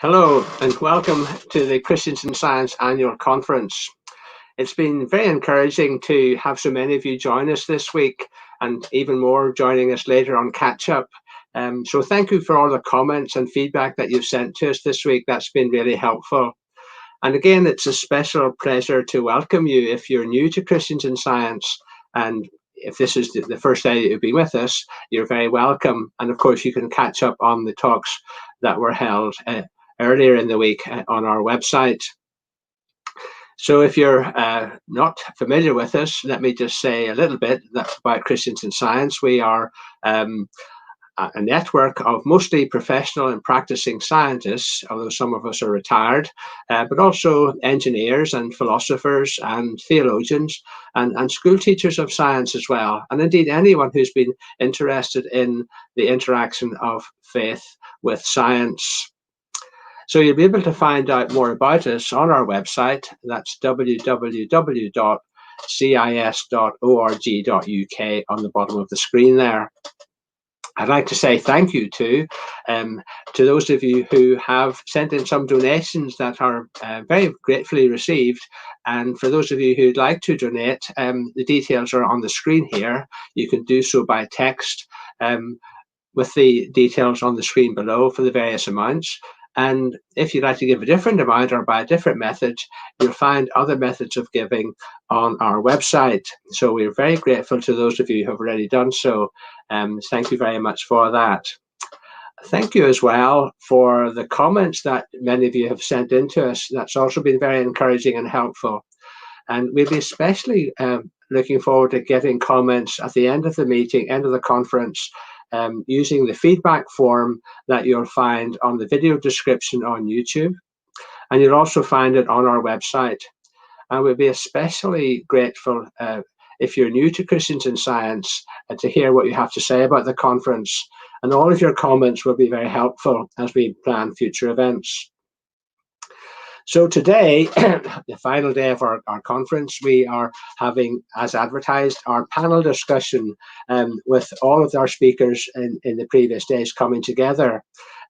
Hello and welcome to the Christians in Science annual conference. It's been very encouraging to have so many of you join us this week and even more joining us later on catch up. So thank you for all the comments and feedback that you've sent to us this week. That's been really helpful. And again, it's a special pleasure to welcome you if you're new to Christians in Science, and if this is the first day that you've been with us, you're very welcome. And of course, you can catch up on the talks that were held earlier in the week on our website. So if you're not familiar with us, let me just say a little bit about Christians in Science. We are a network of mostly professional and practicing scientists, although some of us are retired, but also engineers and philosophers and theologians and school teachers of science as well. And indeed, anyone who's been interested in the interaction of faith with science. So you'll be able to find out more about us on our website. That's www.cis.org.uk on the bottom of the screen there. I'd like to say thank you to those of you who have sent in some donations that are very gratefully received. And for those of you who'd like to donate, the details are on the screen here. You can do so by text with the details on the screen below for the various amounts. And if you'd like to give a different amount or by a different method, you'll find other methods of giving on our website. So we're very grateful to those of you who have already done so. Thank you very much for that. Thank you as well for the comments that many of you have sent in to us. That's also been very encouraging and helpful. And we'll be especially looking forward to getting comments at the end of the meeting, end of the conference, using the feedback form that you'll find on the video description on YouTube. And you'll also find it on our website. And we'll be especially grateful if you're new to Christians in Science to hear what you have to say about the conference. And all of your comments will be very helpful as we plan future events. So today, the final day of our conference, we are having, as advertised, our panel discussion with all of our speakers in the previous days coming together.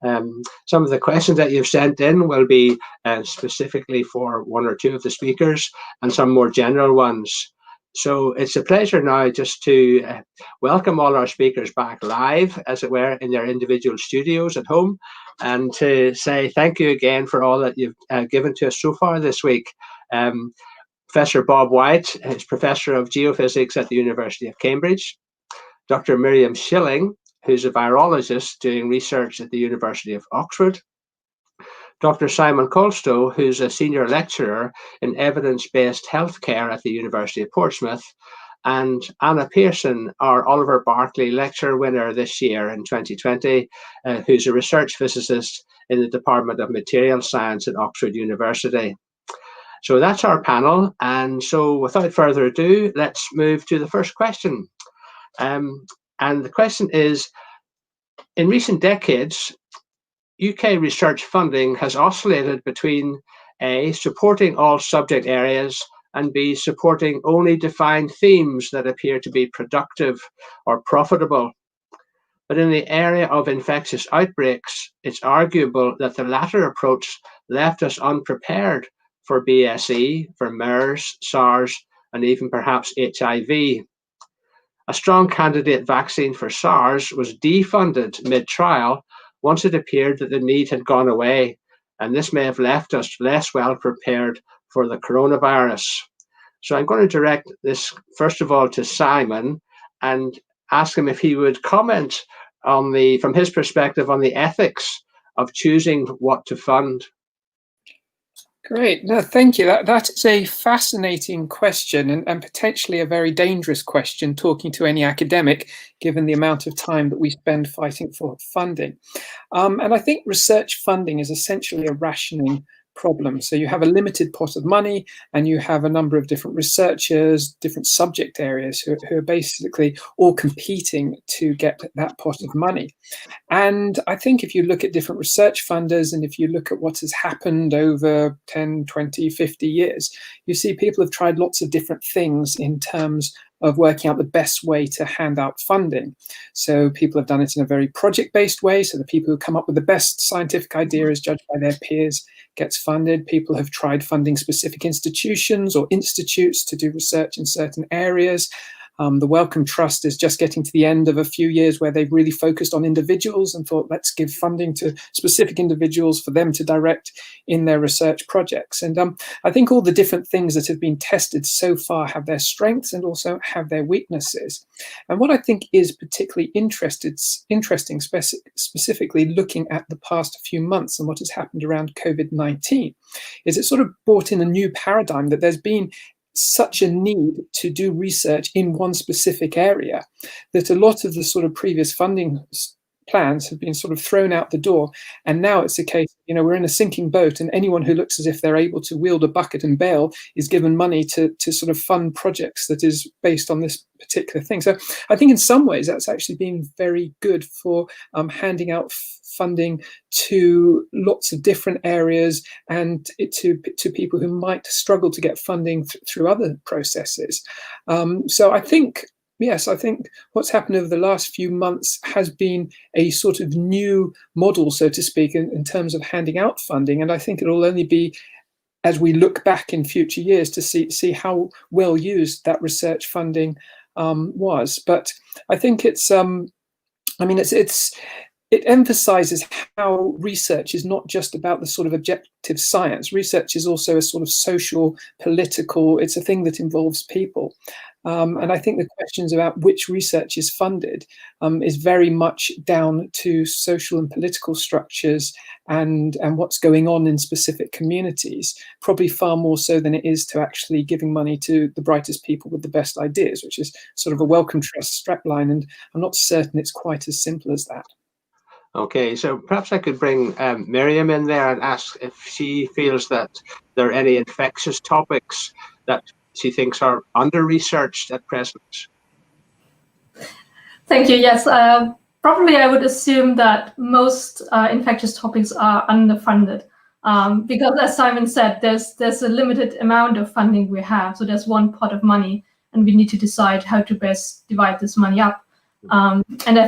Some of the questions that you've sent in will be specifically for one or two of the speakers and some more general ones. So it's a pleasure now just to welcome all our speakers back live, as it were, in their individual studios at home, and to say thank you again for all that you've given to us so far this week. Professor Bob White is Professor of Geophysics at the University of Cambridge. Dr. Miriam Schilling, who's a virologist doing research at the University of Oxford. Dr. Simon Colstow, who's a senior lecturer in evidence-based healthcare at the University of Portsmouth, and Anna Pearson, our Oliver Barclay Lecture winner this year in 2020, who's a research physicist in the Department of Materials Science at Oxford University. So that's our panel. And so without further ado, let's move to the first question. And the question is, in recent decades, UK research funding has oscillated between A, supporting all subject areas, and B, supporting only defined themes that appear to be productive or profitable. But in the area of infectious outbreaks, it's arguable that the latter approach left us unprepared for BSE, for MERS, SARS, and even perhaps HIV. A strong candidate vaccine for SARS was defunded mid-trial once it appeared that the need had gone away, and this may have left us less well prepared for the coronavirus. So I'm going to direct this, first of all, to Simon and ask him if he would comment on from his perspective, on the ethics of choosing what to fund. Great. No, thank you. That is a fascinating question and potentially a very dangerous question talking to any academic, given the amount of time that we spend fighting for funding. And I think research funding is essentially a rationing problem. So you have a limited pot of money, and you have a number of different researchers, different subject areas who are basically all competing to get that pot of money. And I think if you look at different research funders, and if you look at what has happened over 10, 20, 50 years, you see people have tried lots of different things in terms of working out the best way to hand out funding. So people have done it in a very project-based way. So the people who come up with the best scientific idea is judged by their peers, gets funded. People have tried funding specific institutions or institutes to do research in certain areas. The Wellcome Trust is just getting to the end of a few years where they've really focused on individuals and thought, let's give funding to specific individuals for them to direct in their research projects. And I think all the different things that have been tested so far have their strengths and also have their weaknesses. And what I think is particularly interesting, specifically looking at the past few months and what has happened around COVID-19, is it sort of brought in a new paradigm that there's been such a need to do research in one specific area that a lot of the sort of previous funding plans have been sort of thrown out the door. And now it's a case, we're in a sinking boat, and anyone who looks as if they're able to wield a bucket and bail is given money to sort of fund projects that is based on this particular thing. So I think in some ways that's actually been very good for handing out funding to lots of different areas and to people who might struggle to get funding through other processes. So I think, yes, I think what's happened over the last few months has been a sort of new model, so to speak, in terms of handing out funding. And I think it will only be as we look back in future years to see how well used that research funding was. But I think it emphasizes how research is not just about the sort of objective science. Research is also a sort of social, political, it's a thing that involves people. And I think the questions about which research is funded is very much down to social and political structures and what's going on in specific communities, probably far more so than it is to actually giving money to the brightest people with the best ideas, which is sort of a Wellcome Trust strapline. And I'm not certain it's quite as simple as that. Okay, so perhaps I could bring Miriam in there and ask if she feels that there are any infectious topics that she thinks are under-researched at present. Thank you. Yes, probably I would assume that most infectious topics are underfunded because, as Simon said, there's a limited amount of funding we have. So there's one pot of money, and we need to decide how to best divide this money up. And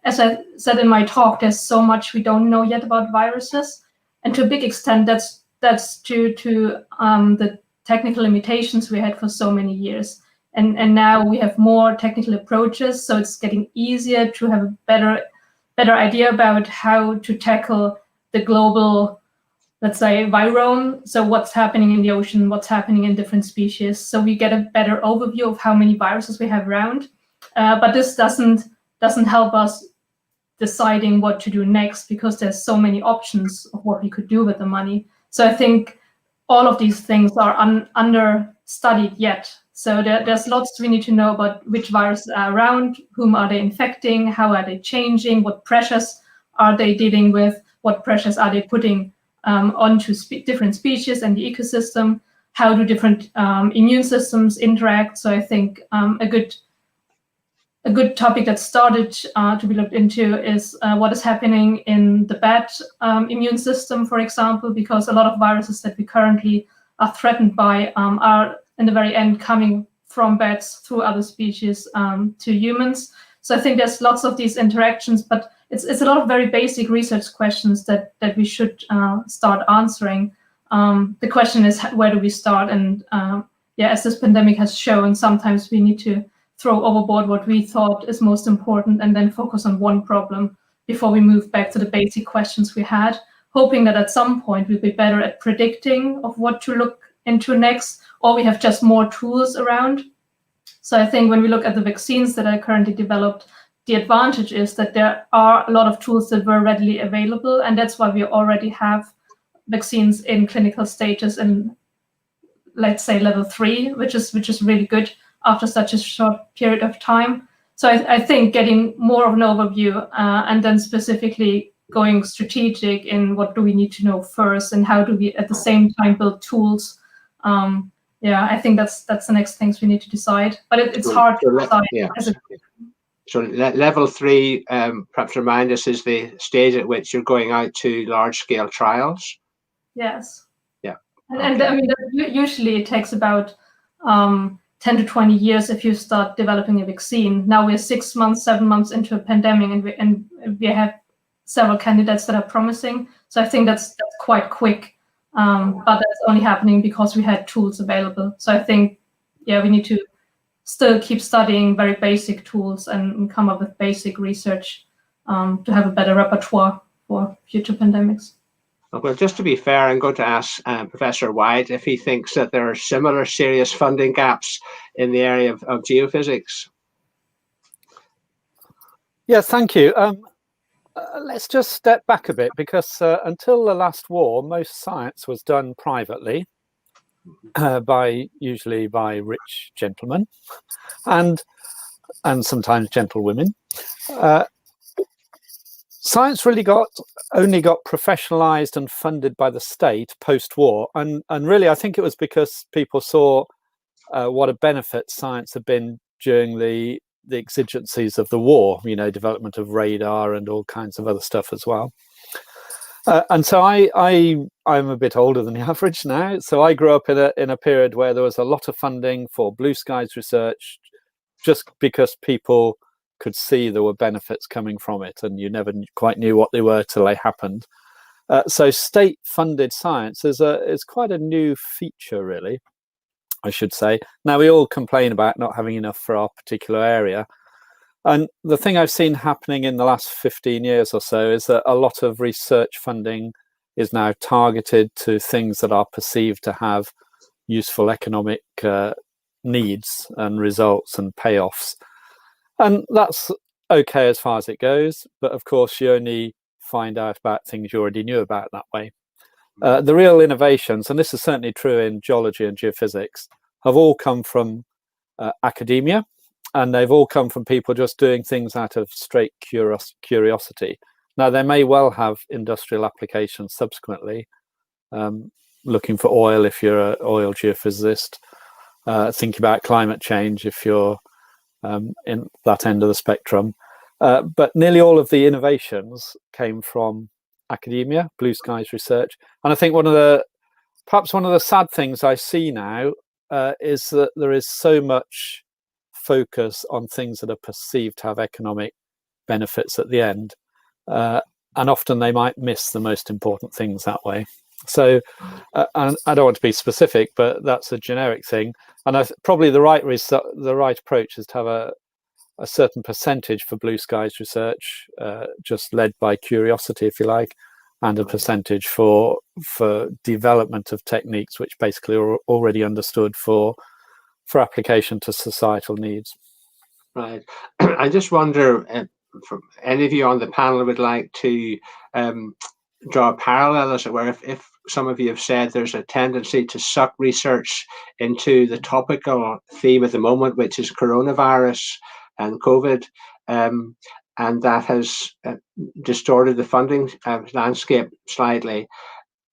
as I said in my talk, there's so much we don't know yet about viruses, and to a big extent, that's due to the technical limitations we had for so many years. And now we have more technical approaches, so it's getting easier to have a better idea about how to tackle the global, let's say, virome. So what's happening in the ocean, what's happening in different species. So we get a better overview of how many viruses we have around. But this doesn't help us deciding what to do next, because there's so many options of what we could do with the money. So I think all of these things are understudied yet. So there's lots we need to know about which viruses are around, whom are they infecting, how are they changing, what pressures are they dealing with, what pressures are they putting onto different species and the ecosystem, how do different immune systems interact. So I think a good topic that started to be looked into is what is happening in the bat immune system, for example, because a lot of viruses that we currently are threatened by are in the very end coming from bats through other species to humans. So I think there's lots of these interactions, but it's a lot of very basic research questions that we should start answering. The question is, where do we start? And as this pandemic has shown, sometimes we need to throw overboard what we thought is most important and then focus on one problem before we move back to the basic questions we had, hoping that at some point we'll be better at predicting of what to look into next, or we have just more tools around. So I think when we look at the vaccines that are currently developed, the advantage is that there are a lot of tools that were readily available, and that's why we already have vaccines in clinical stages in, let's say, level 3, which is really good after such a short period of time. So I think getting more of an overview and then specifically going strategic in what do we need to know first, and how do we at the same time build tools. Yeah, I think that's the next things we need to decide. But it's hard to decide. Yeah. So level 3, perhaps remind us, is the stage at which you're going out to large-scale trials. Yes. Yeah. And I mean, usually it takes about 10 to 20 years if you start developing a vaccine. Now we're 6 months, 7 months into a pandemic, and we have several candidates that are promising. So I think that's quite quick. But that's only happening because we had tools available. So I think, yeah, we need to still keep studying very basic tools and come up with basic research to have a better repertoire for future pandemics. Well, just to be fair, I'm going to ask Professor White if he thinks that there are similar serious funding gaps in the area of geophysics. Yes, thank you. Let's just step back a bit, because until the last war, most science was done privately, usually by rich gentlemen and sometimes gentlewomen. Science really only got professionalized and funded by the state post-war, and really I think it was because people saw what a benefit science had been during the exigencies of the war, you know, development of radar and all kinds of other stuff as well. And so I'm a bit older than the average now. So I grew up in a period where there was a lot of funding for blue skies research, just because people could see there were benefits coming from it, and you never quite knew what they were till they happened. So state-funded science is quite a new feature, really, I should say. Now, we all complain about not having enough for our particular area. And the thing I've seen happening in the last 15 years or so is that a lot of research funding is now targeted to things that are perceived to have useful economic needs and results and payoffs. And that's okay as far as it goes. But of course, you only find out about things you already knew about that way. The real innovations, and this is certainly true in geology and geophysics, have all come from academia. And they've all come from people just doing things out of straight curiosity. Now, they may well have industrial applications subsequently, looking for oil if you're an oil geophysicist, thinking about climate change if you're in that end of the spectrum. But nearly all of the innovations came from academia, blue skies research. And I think perhaps one of the sad things I see now is that there is so much focus on things that are perceived to have economic benefits at the end, and often they might miss the most important things that way. So and I don't want to be specific, but that's a generic thing, and probably the right approach is to have a certain percentage for blue skies research, just led by curiosity, if you like, and a percentage for development of techniques which basically are already understood for application to societal needs. Right. I just wonder if any of you on the panel would like to draw a parallel, as it were, if some of you have said there's a tendency to suck research into the topical theme at the moment, which is coronavirus and COVID, and that has distorted the funding landscape slightly.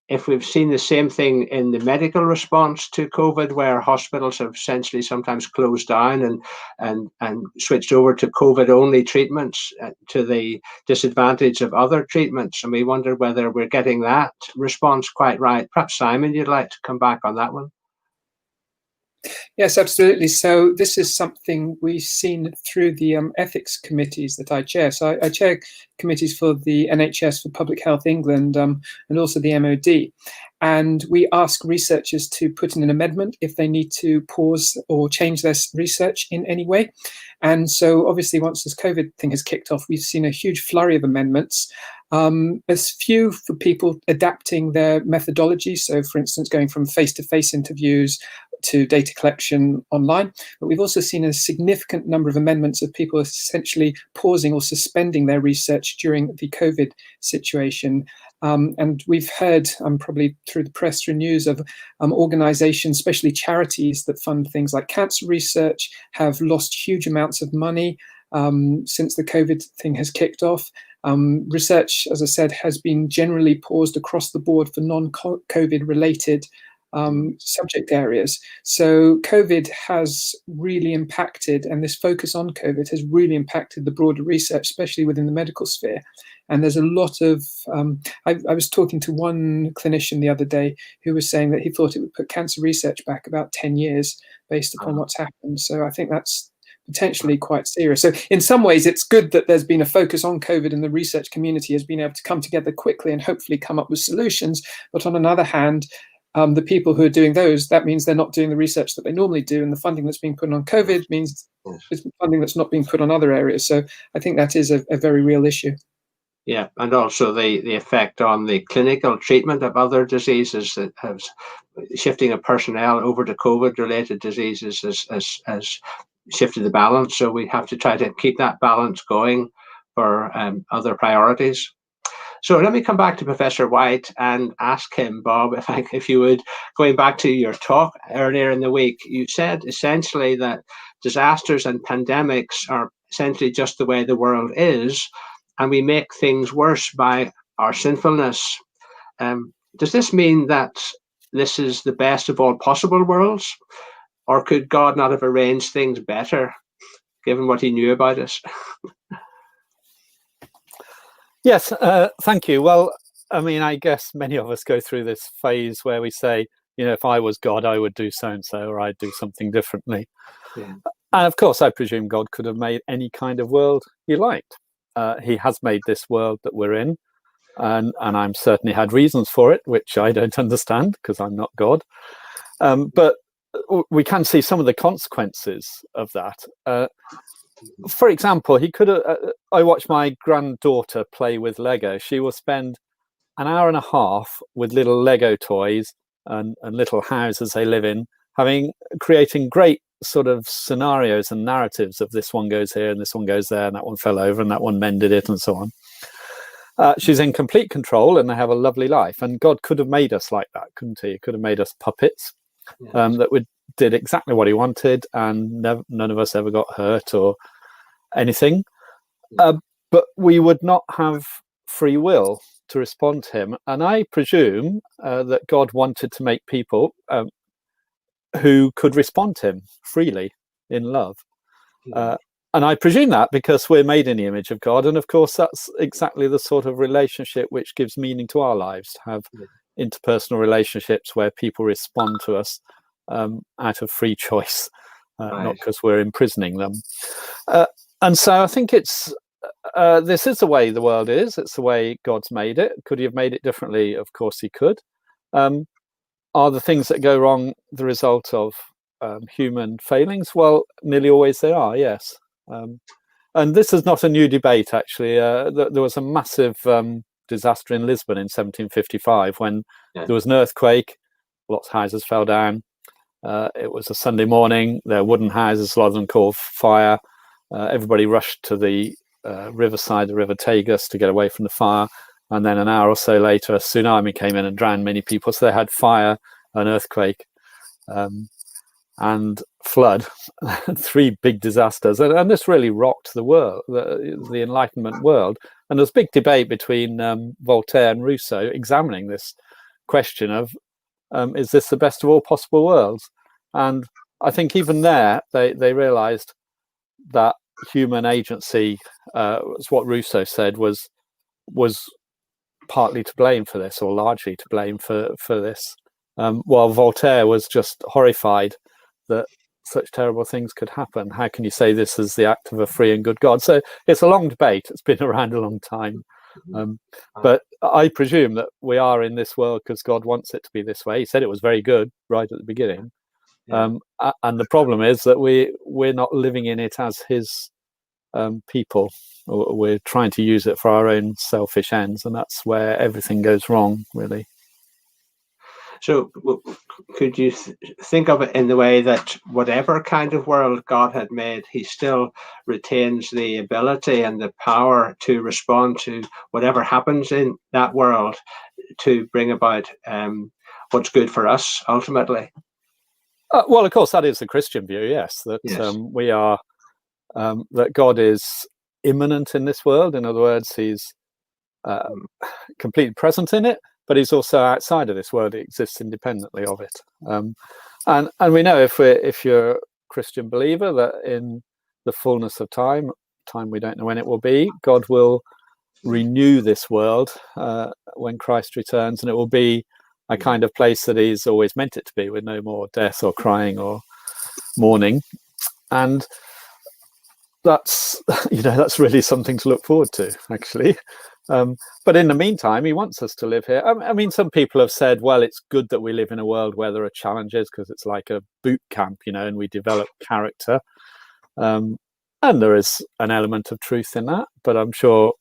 If we've seen the same thing in the medical response to COVID, where hospitals have essentially sometimes closed down and switched over to COVID-only treatments to the disadvantage of other treatments, and we wonder whether we're getting that response quite right. Perhaps, Simon, you'd like to come back on that one? Yes, absolutely. So this is something we've seen through the ethics committees that I chair. So I chair committees for the NHS, for Public Health England, and also the MOD. And we ask researchers to put in an amendment if they need to pause or change their research in any way. And so obviously once this COVID thing has kicked off, we've seen a huge flurry of amendments. There's few for people adapting their methodology. So for instance, going from face-to-face interviews to data collection online. But we've also seen a significant number of amendments of people essentially pausing or suspending their research during the COVID situation. And we've heard, probably through the press, through news, of organizations, especially charities that fund things like cancer research, have lost huge amounts of money since the COVID thing has kicked off. Research, as I said, has been generally paused across the board for non-COVID related subject areas. So COVID has really impacted, and this focus on COVID has really impacted the broader research, especially within the medical sphere. And there's a lot of, I was talking to one clinician the other day who was saying that he thought it would put cancer research back about 10 years based upon what's happened. So I think that's potentially quite serious. So in some ways, it's good that there's been a focus on COVID and the research community has been able to come together quickly and hopefully come up with solutions. But on another hand, the people who are doing those, that means they're not doing the research that they normally do. And the funding that's being put on COVID means it's funding that's not being put on other areas. So I think that is a very real issue. Yeah, and also the effect on the clinical treatment of other diseases that has shifting of personnel over to COVID-related diseases has shifted the balance. So we have to try to keep that balance going for other priorities. So let me come back to Professor White and ask him, Bob, if you would, going back to your talk earlier in the week, you said essentially that disasters and pandemics are essentially just the way the world is, and we make things worse by our sinfulness. Does this mean that this is the best of all possible worlds? Or could God not have arranged things better, given what he knew about us? Yes, thank you. Well, I mean, I guess many of us go through this phase where we say, you know, if I was God, I would do so-and-so, or I'd do something differently. Yeah. And of course, I presume God could have made any kind of world he liked. He has made this world that we're in, and I'm certainly had reasons for it, which I don't understand because I'm not God. But we can see some of the consequences of that. For example, he could have. I watched my granddaughter play with Lego. She will spend an hour and a half with little Lego toys and little houses they live in, creating great sort of scenarios and narratives of this one goes here and this one goes there and that one fell over and that one mended it and so on. She's in complete control and they have a lovely life. And God could have made us like that, couldn't he? He could have made us puppets that did exactly what he wanted, and none of us ever got hurt or anything. But we would not have free will to respond to him. And I presume that God wanted to make people who could respond to him freely in love. And I presume that because we're made in the image of God. And of course, that's exactly the sort of relationship which gives meaning to our lives, to have interpersonal relationships where people respond to us out of free choice, not because we're imprisoning them. And so I think this is the way the world is. It's the way God's made it. Could he have made it differently? Of course he could. Are the things that go wrong the result of human failings? Well, nearly always they are, yes. And this is not a new debate, actually. There was a massive disaster in Lisbon in 1755 when there was an earthquake, lots of houses fell down. It was a Sunday morning. There were wooden houses, a lot of them caught fire. Everybody rushed to the riverside, the River Tagus, to get away from the fire. And then an hour or so later, a tsunami came in and drowned many people. So they had fire, an earthquake, and flood, 3 big disasters. And this really rocked the world, the Enlightenment world. And there was a big debate between Voltaire and Rousseau examining this question of, is this the best of all possible worlds? And I think even there, they realized that human agency, was what Rousseau said, was partly to blame for this, or largely to blame for this, while Voltaire was just horrified that such terrible things could happen. How can you say this is the act of a free and good God? So it's a long debate. It's been around a long time. But I presume that we are in this world because God wants it to be this way. He said it was very good right at the beginning. And the problem is that we're not living in it as his people. We're trying to use it for our own selfish ends, and that's where everything goes wrong, really. So could you think of it in the way that whatever kind of world God had made, he still retains the ability and the power to respond to whatever happens in that world to bring about what's good for us ultimately? Well, of course, that is the Christian view, yes, that we are, that God is immanent in this world. In other words, he's completely present in it, but he's also outside of this world. He exists independently of it. And we know, if you're a Christian believer, that in the fullness of time we don't know when it will be, God will renew this world when Christ returns, and it will be a kind of place that he's always meant it to be, with no more death or crying or mourning. And that's that's really something to look forward to, actually. But in the meantime, he wants us to live here. I mean, some people have said, well, it's good that we live in a world where there are challenges, because it's like a boot camp, and we develop character. And there is an element of truth in that, but I'm sure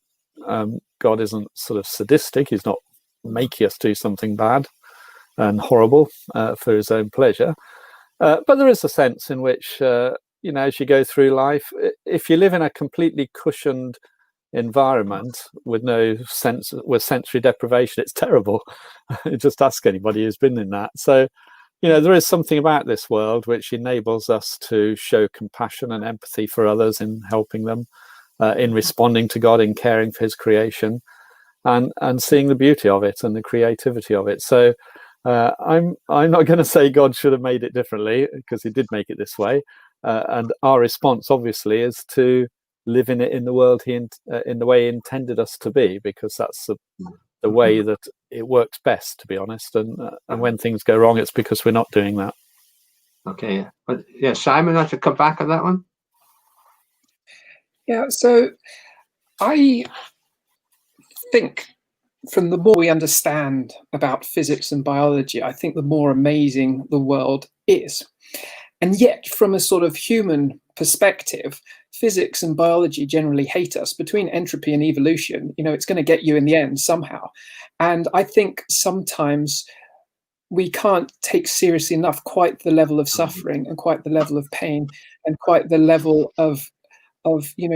God isn't sort of sadistic. He's not making us do something bad and horrible for his own pleasure. But there is a sense in which, as you go through life, if you live in a completely cushioned environment with sensory deprivation, it's terrible. Just ask anybody who's been in that. So, there is something about this world which enables us to show compassion and empathy for others, in helping them, in responding to God, in caring for his creation, and seeing the beauty of it and the creativity of it. So I'm not going to say God should have made it differently, because he did make it this way. And our response, obviously, is to live in it in the world in the way he intended us to be, because that's the way that it works best, to be honest. And when things go wrong, it's because we're not doing that. Okay, but yeah, Simon, I should come back on that one. Yeah, so I think from the more we understand about physics and biology, I think the more amazing the world is. And yet, from a sort of human perspective, physics and biology generally hate us. Between entropy and evolution, it's going to get you in the end somehow. And I think sometimes we can't take seriously enough quite the level of suffering, and quite the level of pain, and quite the level of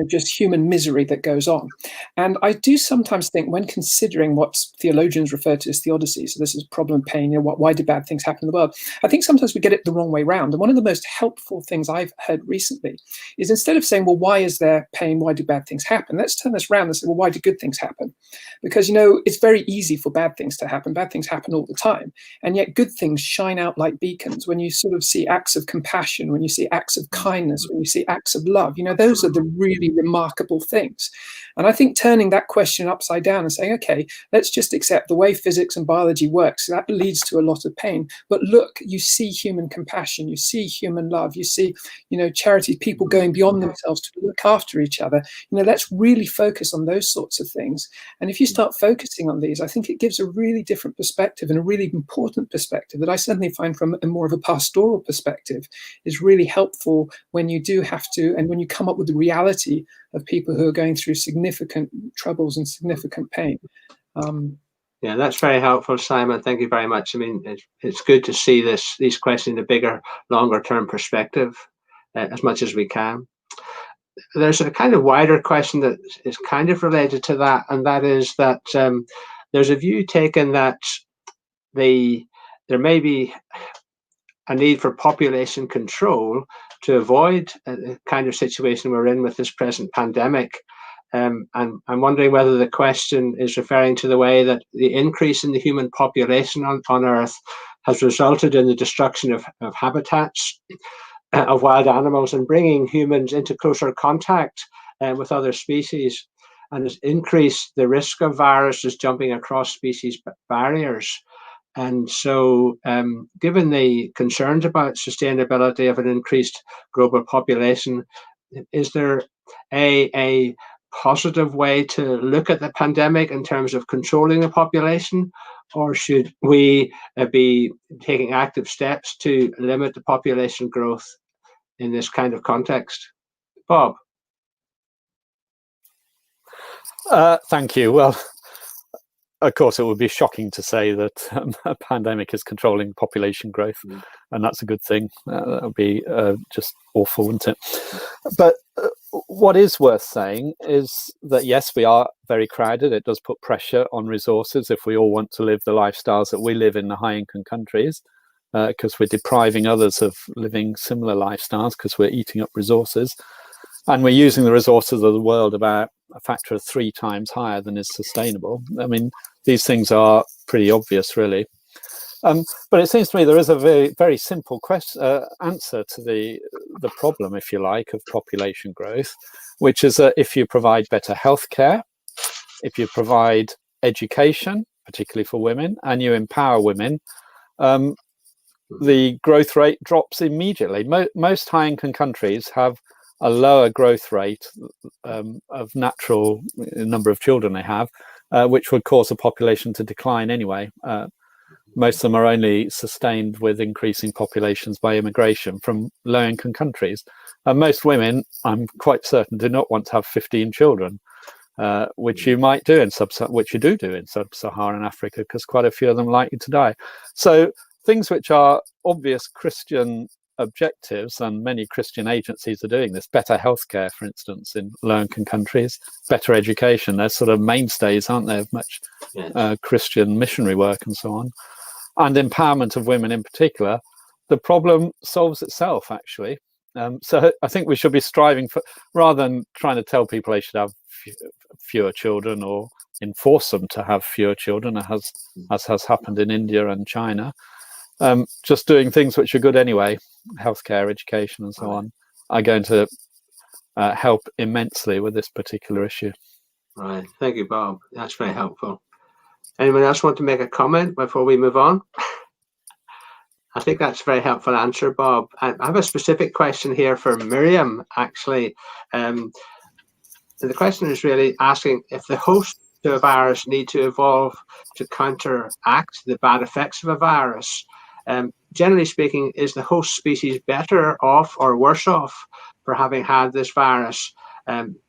just human misery that goes on. And I do sometimes think, when considering what theologians refer to as theodicy, so this is problem, pain, why do bad things happen in the world? I think sometimes we get it the wrong way around. And one of the most helpful things I've heard recently is, instead of saying, well, why is there pain? Why do bad things happen? Let's turn this around and say, well, why do good things happen? Because, it's very easy for bad things to happen. Bad things happen all the time. And yet good things shine out like beacons when you sort of see acts of compassion, when you see acts of kindness, when you see acts of love. Those are the really remarkable things. And I think turning that question upside down and saying, okay, let's just accept the way physics and biology works, that leads to a lot of pain. But look, you see human compassion, you see human love, you see, charity, people going beyond themselves to look after each other. Let's really focus on those sorts of things. And if you start focusing on these, I think it gives a really different perspective, and a really important perspective that I certainly find, from a more of a pastoral perspective, is really helpful when you do have to, and when you come up with the reality of people who are going through significant troubles and significant pain. Yeah, that's very helpful, Simon. Thank you very much. I mean, it's good to see these questions in a bigger, longer-term perspective, as much as we can. There's a kind of wider question that is kind of related to that, and that is that there's a view taken that there may be a need for population control to avoid the kind of situation we're in with this present pandemic. And I'm wondering whether the question is referring to the way that the increase in the human population on Earth has resulted in the destruction of habitats of wild animals, and bringing humans into closer contact with other species, and has increased the risk of viruses jumping across species barriers. And so, given the concerns about sustainability of an increased global population, is there a positive way to look at the pandemic in terms of controlling the population, or should we be taking active steps to limit the population growth in this kind of context? Bob? Thank you. Well, of course, it would be shocking to say that a pandemic is controlling population growth, and that's a good thing. That would be just awful, wouldn't it? But what is worth saying is that, yes, we are very crowded. It does put pressure on resources if we all want to live the lifestyles that we live in the high-income countries, because we're depriving others of living similar lifestyles because we're eating up resources. and we're using the resources of the world about a factor of 3 times higher than is sustainable. I mean, these things are pretty obvious, really. But it seems to me there is a very, very simple answer to the problem, if you like, of population growth, which is that if you provide better healthcare, if you provide education, particularly for women, and you empower women, the growth rate drops immediately. Most high-income countries have a lower growth rate of natural number of children they have, which would cause the population to decline anyway. Most of them are only sustained with increasing populations by immigration from low-income countries. And most women, I'm quite certain, do not want to have 15 children, which you might do in which you do in sub-Saharan Africa, because quite a few of them are likely to die. So things which are obvious Christian objectives, and many Christian agencies are doing this, better healthcare, for instance, in low-income countries, better education, they're sort of mainstays, aren't they, of much Christian missionary work and so on, and empowerment of women in particular. The problem solves itself, actually. So I think we should be striving for, rather than trying to tell people they should have fewer children or enforce them to have fewer children, as has happened in India and China, just doing things which are good anyway, healthcare, education, and so on, are going to help immensely with this particular issue. Right. Thank you, Bob. That's very helpful. Anyone else want to make a comment before we move on? I think that's a very helpful answer, Bob. I have a specific question here for Miriam, actually. The question is really asking if the host to a virus need to evolve to counteract the bad effects of a virus. Generally speaking, is the host species better off or worse off for having had this virus,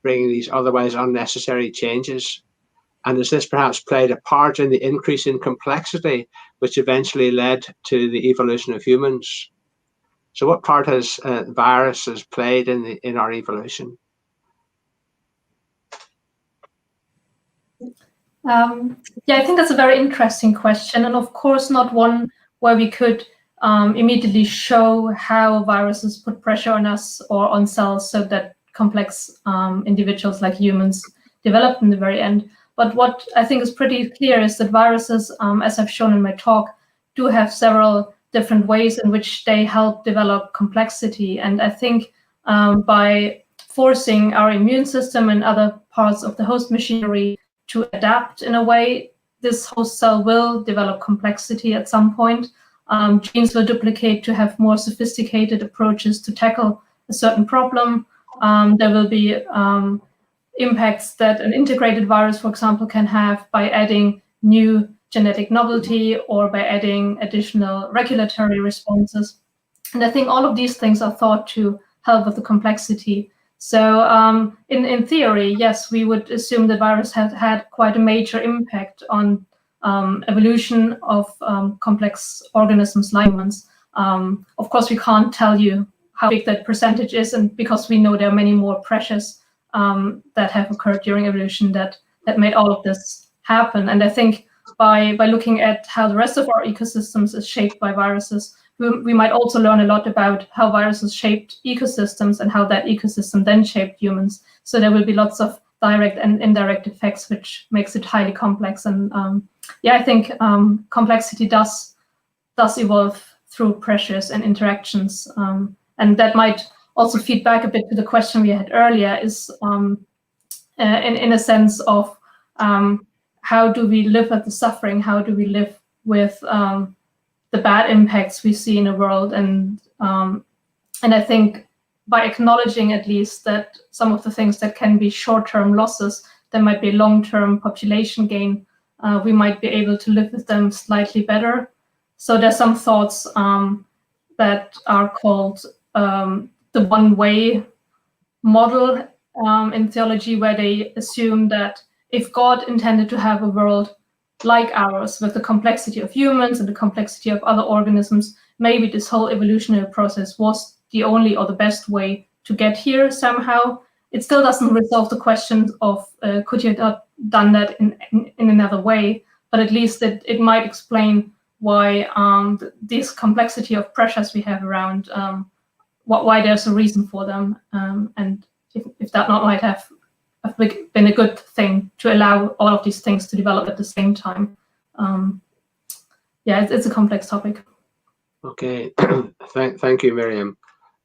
bringing these otherwise unnecessary changes? And has this perhaps played a part in the increase in complexity, which eventually led to the evolution of humans? So what part has viruses played in our evolution? Yeah, I think that's a very interesting question, and of course not one where we could immediately show how viruses put pressure on us or on cells so that complex individuals like humans developed in the very end. But what I think is pretty clear is that viruses, as I've shown in my talk, do have several different ways in which they help develop complexity. And I think by forcing our immune system and other parts of the host machinery to adapt in a way, this host cell will develop complexity at some point. Genes will duplicate to have more sophisticated approaches to tackle a certain problem. There will be impacts that an integrated virus, for example, can have by adding new genetic novelty or by adding additional regulatory responses. And I think all of these things are thought to help with the complexity. So in theory, yes, we would assume the virus had quite a major impact on evolution of complex organisms like humans. Of course, we can't tell you how big that percentage is, and because we know there are many more pressures that have occurred during evolution that made all of this happen. And I think by looking at how the rest of our ecosystems is shaped by viruses, we might also learn a lot about how viruses shaped ecosystems and how that ecosystem then shaped humans. So there will be lots of direct and indirect effects, which makes it highly complex. And yeah, I think complexity does evolve through pressures and interactions. And that might also feed back a bit to the question we had earlier, is in a sense of how do we live with the suffering? How do we live with the bad impacts we see in the world? And I think by acknowledging at least that some of the things that can be short-term losses, there might be long-term population gain, we might be able to live with them slightly better. So there's some thoughts that are called the one-way model in theology, where they assume that if God intended to have a world like ours, with the complexity of humans and the complexity of other organisms, maybe this whole evolutionary process was the only or the best way to get here somehow. It still doesn't resolve the question of could you have done that in another way, but at least it might explain why this complexity of pressures we have around, why there's a reason for them. And if that not might have been a good thing to allow all of these things to develop at the same time. Yeah, it's a complex topic. Okay, thank you, Miriam.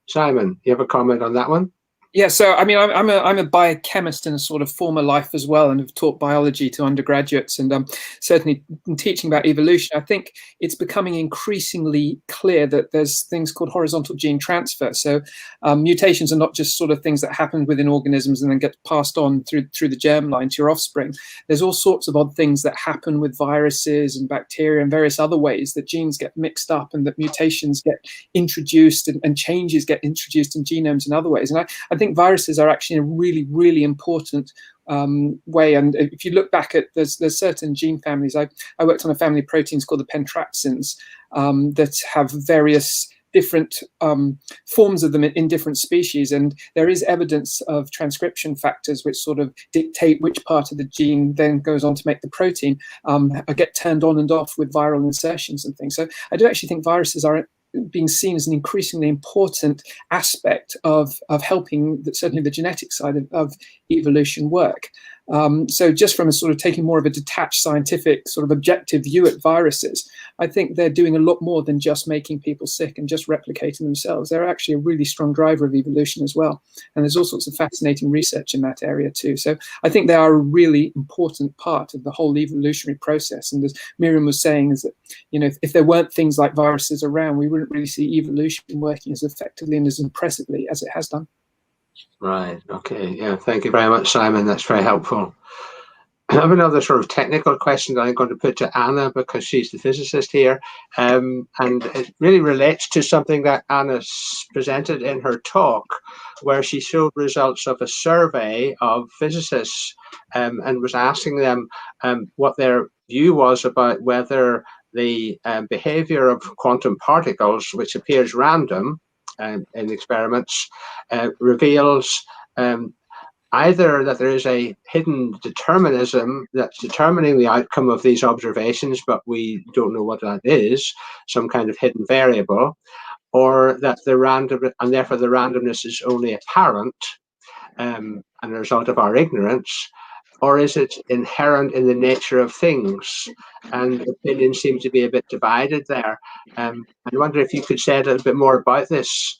Simon, you have a comment on that one? Yeah, so I mean, I'm a biochemist in a sort of former life as well, and have taught biology to undergraduates, and certainly in teaching about evolution, I think it's becoming increasingly clear that there's things called horizontal gene transfer. So mutations are not just sort of things that happen within organisms and then get passed on through the germline to your offspring. There's all sorts of odd things that happen with viruses and bacteria and various other ways that genes get mixed up and that mutations get introduced and changes get introduced in genomes in other ways. And I think viruses are actually a really, really important way. And if you look back at, there's certain gene families. I worked on a family of proteins called the pentraxins that have various different forms of them in different species. And there is evidence of transcription factors which sort of dictate which part of the gene then goes on to make the protein get turned on and off with viral insertions and things. So I do actually think viruses are being seen as an increasingly important aspect of helping certainly the genetic side of evolution work. So just from a sort of taking more of a detached scientific sort of objective view at viruses, I think they're doing a lot more than just making people sick and just replicating themselves. They're actually a really strong driver of evolution as well. And there's all sorts of fascinating research in that area too. So I think they are a really important part of the whole evolutionary process. And as Miriam was saying, is that, you know, if there weren't things like viruses around, we wouldn't really see evolution working as effectively and as impressively as it has done. Right. Okay. Yeah. Thank you very much, Simon. That's very helpful. I have another sort of technical question that I'm going to put to Anna because she's the physicist here, and it really relates to something that Anna presented in her talk, where she showed results of a survey of physicists and was asking them what their view was about whether the behaviour of quantum particles, which appears random in experiments, reveals either that there is a hidden determinism that's determining the outcome of these observations, but we don't know what that is, some kind of hidden variable, or that the random, and therefore the randomness is only apparent and a result of our ignorance, or is it inherent in the nature of things? And opinions seem to be a bit divided there. I wonder if you could say a little bit more about this.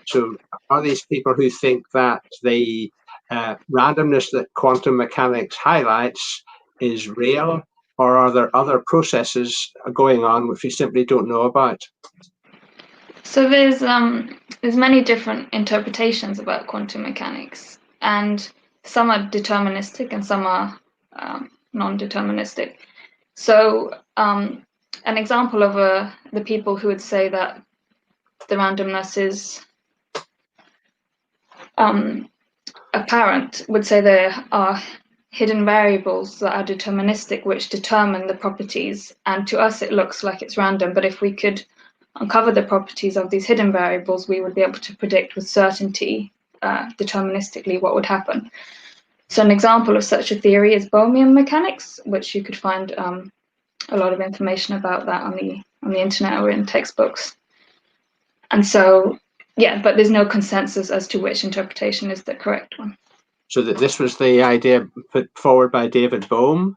So are these people who think that the randomness that quantum mechanics highlights is real, or are there other processes going on which we simply don't know about? So there's many different interpretations about quantum mechanics, and some are deterministic and some are non-deterministic. So an example of the people who would say that the randomness is apparent would say there are hidden variables that are deterministic which determine the properties, and to us it looks like it's random, but if we could uncover the properties of these hidden variables, we would be able to predict with certainty deterministically what would happen. So an example of such a theory is Bohmian mechanics, which you could find a lot of information about that on the internet or in textbooks. And so, yeah, but there's no consensus as to which interpretation is the correct one. So that this was the idea put forward by David Bohm,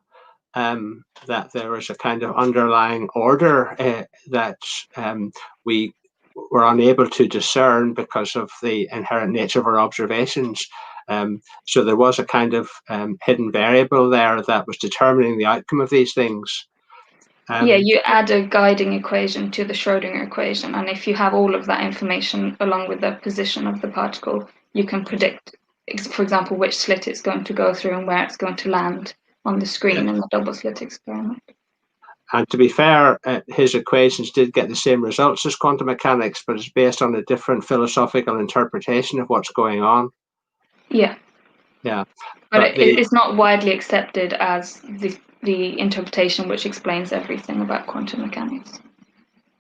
that there was a kind of underlying order that we were unable to discern because of the inherent nature of our observations. So there was a kind of hidden variable there that was determining the outcome of these things. Yeah, you add a guiding equation to the Schrödinger equation, and if you have all of that information along with the position of the particle, you can predict, for example, which slit it's going to go through and where it's going to land on the screen in the double slit experiment. And to be fair, his equations did get the same results as quantum mechanics, but it's based on a different philosophical interpretation of what's going on. Yeah. Yeah. But it's not widely accepted as the interpretation which explains everything about quantum mechanics.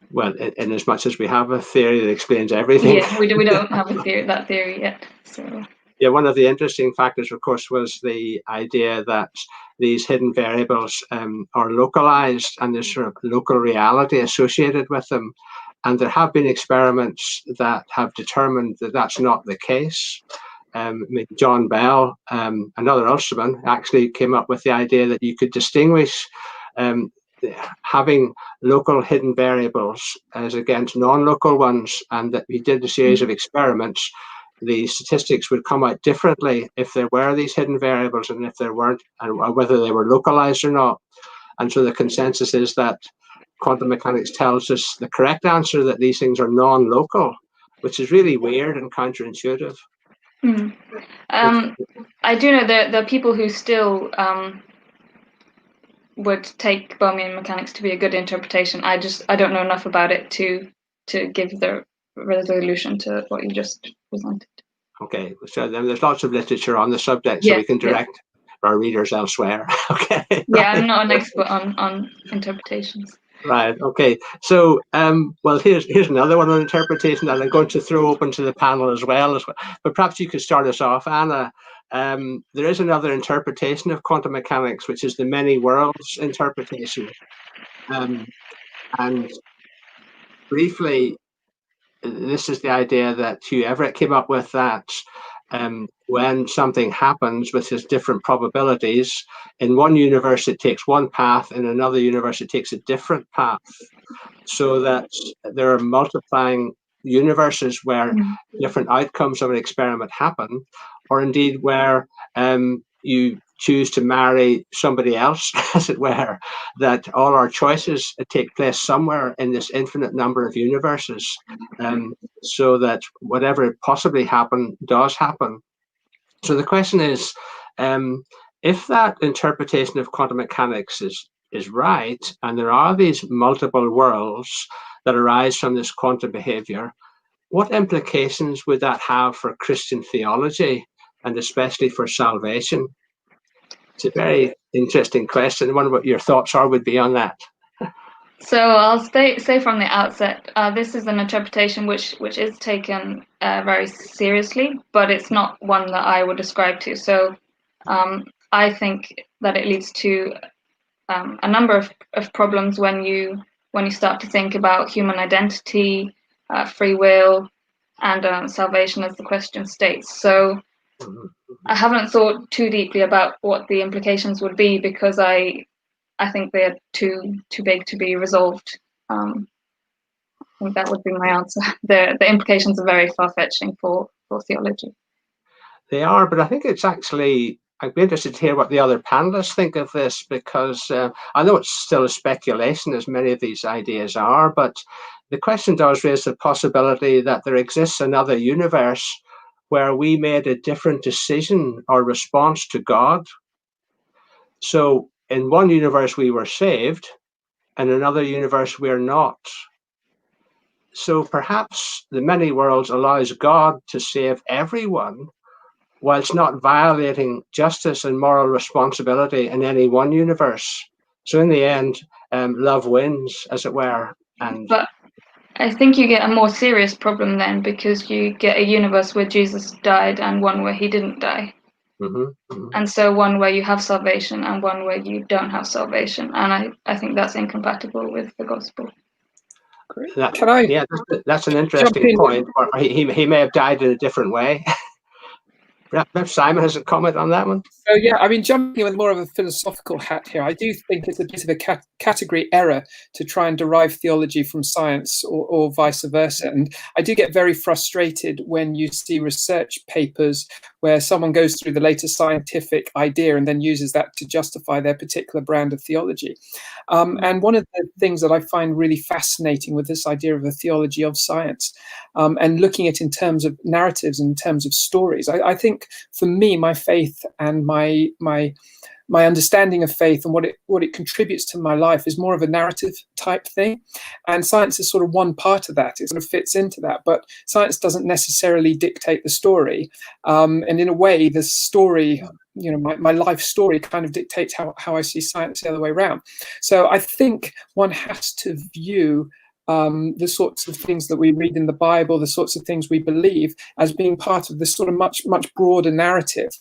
Well, in as much as we have a theory that explains everything. Yeah, we don't have that theory yet. So. Yeah, one of the interesting factors, of course, was the idea that these hidden variables are localized and there's sort of local reality associated with them. And there have been experiments that have determined that that's not the case. John Bell, another Ulsterman, actually came up with the idea that you could distinguish having local hidden variables as against non-local ones, and that he did a series of experiments. The statistics would come out differently if there were these hidden variables and if there weren't, and whether they were localized or not. And so the consensus is that quantum mechanics tells us the correct answer, that these things are non-local, which is really weird and counterintuitive. I do know there are people who still would take Bohmian mechanics to be a good interpretation. I don't know enough about it to give the resolution to what you just presented. Okay, so then there's lots of literature on the subject, so we can direct our readers elsewhere. Okay. Yeah, I'm not an expert on interpretations. Right. Okay. So, well, here's another one on interpretation that I'm going to throw open to the panel as well. But perhaps you could start us off, Anna. There is another interpretation of quantum mechanics, which is the many worlds interpretation. And briefly, this is the idea that Hugh Everett came up with, that when something happens with its different probabilities, in one universe it takes one path, in another universe it takes a different path, so that there are multiplying universes where different outcomes of an experiment happen, or indeed where you choose to marry somebody else, as it were, that all our choices take place somewhere in this infinite number of universes, so that whatever possibly happen does happen. So the question is, if that interpretation of quantum mechanics is right, and there are these multiple worlds that arise from this quantum behavior, what implications would that have for Christian theology, and especially for salvation? It's a very interesting question. I wonder what your thoughts would be on that. So I'll say from the outset, this is an interpretation which is taken very seriously, but it's not one that I would ascribe to. So I think that it leads to a number of problems when you start to think about human identity, free will, and salvation, as the question states. So I haven't thought too deeply about what the implications would be, because I think they are too big to be resolved. I think that would be my answer. The implications are very far-fetching for theology. They are, but I think it's actually, I'd be interested to hear what the other panelists think of this, because I know it's still a speculation, as many of these ideas are, but the question does raise the possibility that there exists another universe where we made a different decision or response to God. So in one universe we were saved, and another universe we're not. So perhaps the many worlds allows God to save everyone, whilst not violating justice and moral responsibility in any one universe. So in the end, love wins, as it were. But I think you get a more serious problem then, because you get a universe where Jesus died and one where he didn't die. And so one where you have salvation and one where you don't have salvation. And I think that's incompatible with the gospel. That's an interesting point. Or he may have died in a different way. Perhaps Simon has a comment on that one. So yeah, I mean, jumping in with more of a philosophical hat here, I do think it's a bit of a category error to try and derive theology from science, or vice versa. And I do get very frustrated when you see research papers where someone goes through the latest scientific idea and then uses that to justify their particular brand of theology. And one of the things that I find really fascinating with this idea of a theology of science, and looking at it in terms of narratives and in terms of stories, I think for me, my faith and my understanding of faith and what it contributes to my life is more of a narrative type thing, and science is sort of one part of that. It sort of fits into that, but science doesn't necessarily dictate the story, and in a way the story, my life story kind of dictates how I see science the other way around. So I think one has to view the sorts of things that we read in the Bible, the sorts of things we believe, as being part of this sort of much broader narrative,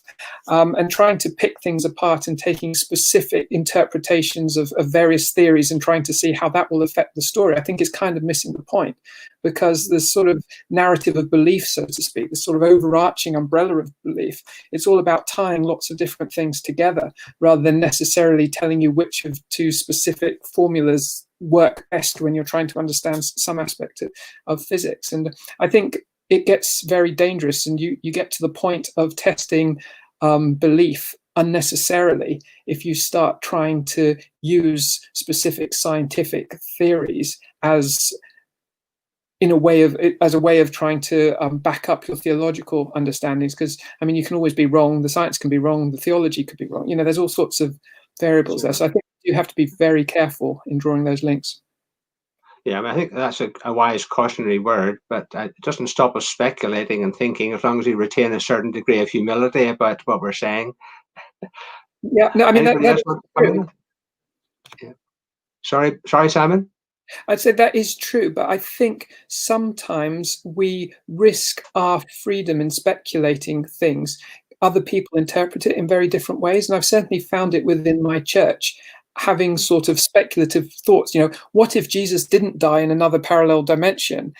and trying to pick things apart and taking specific interpretations of various theories and trying to see how that will affect the story, I think is kind of missing the point, because the sort of narrative of belief, so to speak, the sort of overarching umbrella of belief, it's all about tying lots of different things together rather than necessarily telling you which of two specific formulas work best when you're trying to understand some aspect of physics. And I think it gets very dangerous, and you get to the point of testing belief unnecessarily if you start trying to use specific scientific theories as a way of trying to back up your theological understandings. Because I mean, you can always be wrong, the science can be wrong, the theology could be wrong, there's all sorts of variables there. So I think you have to be very careful in drawing those links. Yeah, I mean, I think that's a wise cautionary word, but it doesn't stop us speculating and thinking, as long as we retain a certain degree of humility about what we're saying. Yeah, no, I mean, that's true. Yeah. Sorry, Simon? I'd say that is true, but I think sometimes we risk our freedom in speculating things. Other people interpret it in very different ways, and I've certainly found it within my church, having sort of speculative thoughts. What if Jesus didn't die in another parallel dimension?